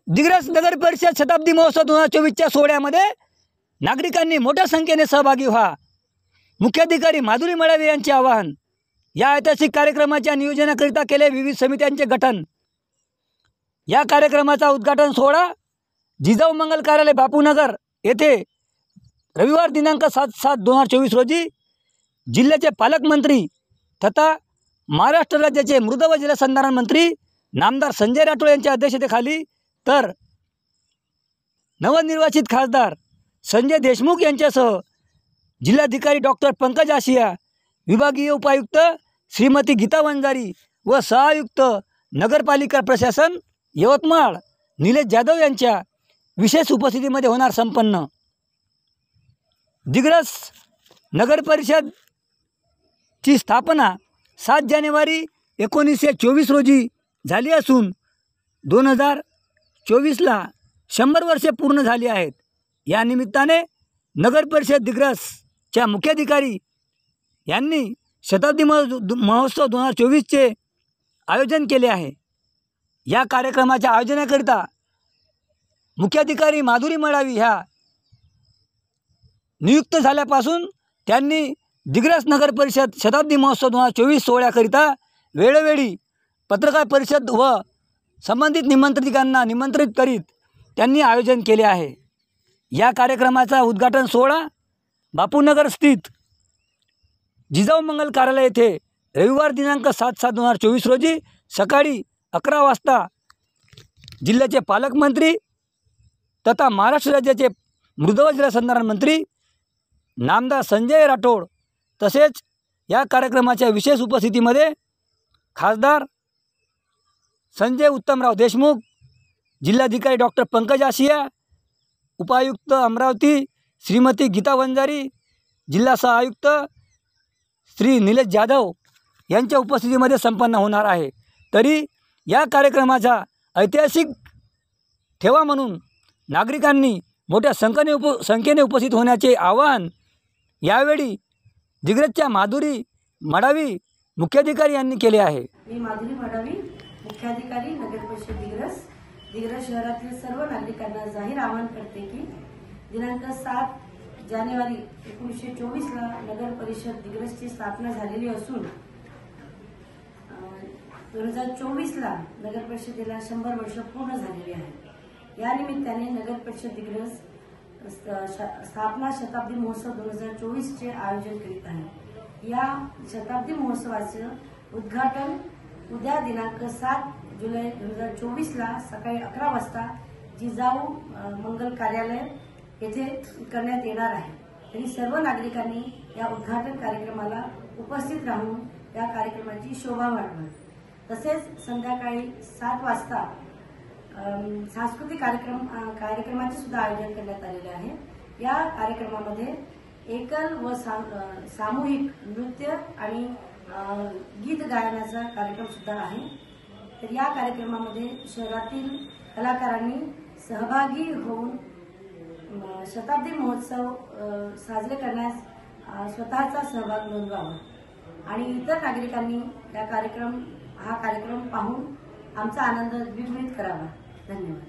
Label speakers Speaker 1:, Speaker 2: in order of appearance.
Speaker 1: दिग्रस नगर परिषद शताब्दी महोत्सव 2024च्या सोहळ्यामध्ये नागरिकांनी मोठ्या संख्येने सहभागी व्हा, मुख्याधिकारी माधुरी मडावी यांचे आवाहन। या ऐतिहासिक कार्यक्रमाच्या नियोजनाकरिता केले विविध समित्यांचे गठन। या कार्यक्रमाचा उद्घाटन सोहळा जिजाऊ मंगल कार्यालय बापूनगर येथे रविवार दिनांक 7/7/2024 रोजी जिल्ह्याचे पालकमंत्री तथा महाराष्ट्र राज्याचे मृद व जलसंधारण मंत्री नामदार संजय राठोड यांच्या अध्यक्षतेखाली तर नवनिर्वाचित खासदार संजय देशमुख यांच्यासह जिल्हाधिकारी डॉक्टर पंकज आशिया, विभागीय उपायुक्त श्रीमती गीता वंजारी व सहायुक्त नगरपालिका प्रशासन यवतमाळ निलेश जाधव यांच्या विशेष उपस्थितीमध्ये होणार संपन्न। दिग्रस नगर परिषद ची स्थापना 7 जानेवारी 1924 रोजी झाली असून 2024ला 100 वर्षे पूर्ण झाली आहेत। या निमित्ताने नगर परिषद दिग्रसच्या मुख्याधिकारी यांनी शताब्दी महोत्सव 2024चे आयोजन केले आहे। या कार्यक्रमाच्या आयोजनाकरिता मुख्याधिकारी माधुरी मडावी ह्या नियुक्त झाल्यापासून त्यांनी दिग्रस नगर परिषद शताब्दी महोत्सव 2024 सोहळ्याकरिता वेळोवेळी पत्रकार परिषद व संबंधित निमंत्रितांना निमंत्रित करीत त्यांनी आयोजन केले आहे। या कार्यक्रमाचा उद्घाटन सोहळा बापूनगर स्थित जिजाऊ मंगल कार्यालय येथे रविवार दिनांक 7/7/2024 रोजी सकाळी 11 वाजता जिल्ह्याचे पालकमंत्री तथा महाराष्ट्र राज्याचे मृद व जलसंधारण मंत्री नामदार संजय राठोड तसेच या कार्यक्रमाच्या विशेष उपस्थितीमध्ये खासदार संजय उत्तमराव देशमुख, जिल्हाधिकारी डॉक्टर पंकज आशिया, उपायुक्त अमरावती श्रीमती गीता वंजारी, जिल्हा सहायुक्त श्री निलेश जाधव यांच्या उपस्थितीमध्ये संपन्न होणार आहे। तरी या कार्यक्रमाचा ऐतिहासिक ठेवा म्हणून नागरिकांनी मोठ्या संख्येने उपस्थित होण्याचे आवाहन यावेळी दिग्रसच्या माधुरी मडावी मुख्याधिकारी यांनी केले आहे।
Speaker 2: मी माधुरी मडावी, मुख्याधिकारी नगर परिषद दिग्रस शहरातील सर्व नागरिकांना जाहीर आवाहन करते की दिनांक 7 जानेवारी 1924ला नगर परिषद दिग्रसची स्थापना झालेली असून 2024ला नगर परिषदेला 100 वर्ष पूर्ण झालेली आहेत। या निमित्ताने नगर परिषद दिग्रस स्थापना शताब्दी महोत्सव 2024चे आयोजन करीत आहे। या शताब्दी महोत्सवाचे उद्घाटन उद्या दिनांक 7 जुलै 2024ला सकाळी 11 वाजता जिजाऊ मंगल कार्यालय येथे करण्यात येणार आहे। तरी सर्व नागरिकांनी या उद्घाटन कार्यक्रमाला उपस्थित राहून या कार्यक्रमाची शोभा वाढवावी। तसेच संध्याकाळी 7 वाजता सांस्कृतिक कार्यक्रमाचे सुद्धा आयोजन करण्यात आलेले आहे। या कार्यक्रमामध्ये एकल व सामूहिक नृत्य आणि गीत गायनाचा कार्यक्रम सुद्धा आहे। तर या कार्यक्रमामध्ये शहरातील कलाकारांनी सहभागी होऊन शताब्दी महोत्सव साजरे करण्यास स्वतःचा सहभाग नोंदवावा आणि इतर नागरिकांनी हा कार्यक्रम पाहून आमचा आनंद द्विगुणित करावा। धन्यवाद।